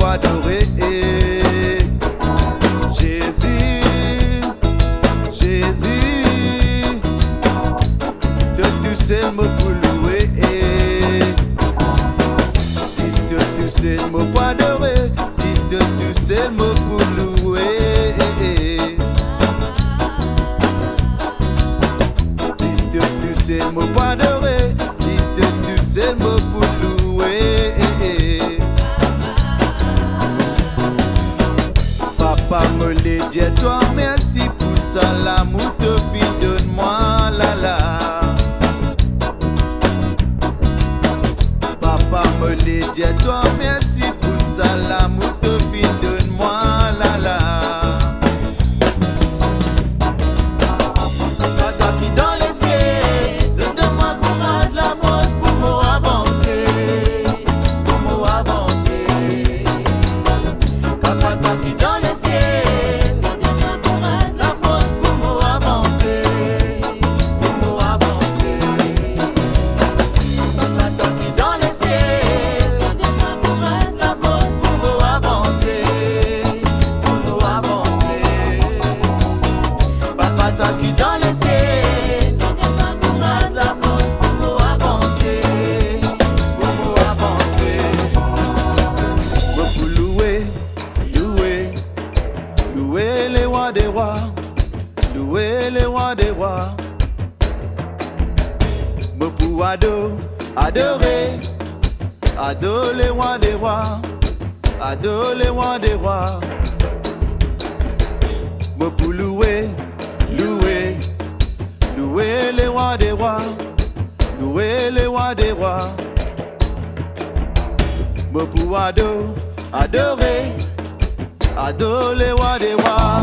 pour adorer. Jésus, Jésus, de tout seul mot pour louer. Si de tout seul mot pour adorer, si de tout seul mot pour louer. Si de tout seul mot pour adorer, si de tout seul mot pour louer. Papa me l'a dit, toi merci pour ça, l'amour te fit, donne-moi la la. Papa me l'a dit, toi merci pour ça, l'amour te fit, donne-moi la la. Papa qui dans les cieux, donne-moi courage, la force pour m'avancer, pour m'avancer. Papa qui dans les qui dans les cieux, donne-moi courage, la force pour avancer, pour avancer. Pour louer, louer, louer les rois des rois, louer les rois des rois. Pour adorer, adorer les rois des rois, adorer les rois des rois. Pour louer, louer, louer les rois des rois, louer les rois des rois. Pour adorer, adorer les rois des rois.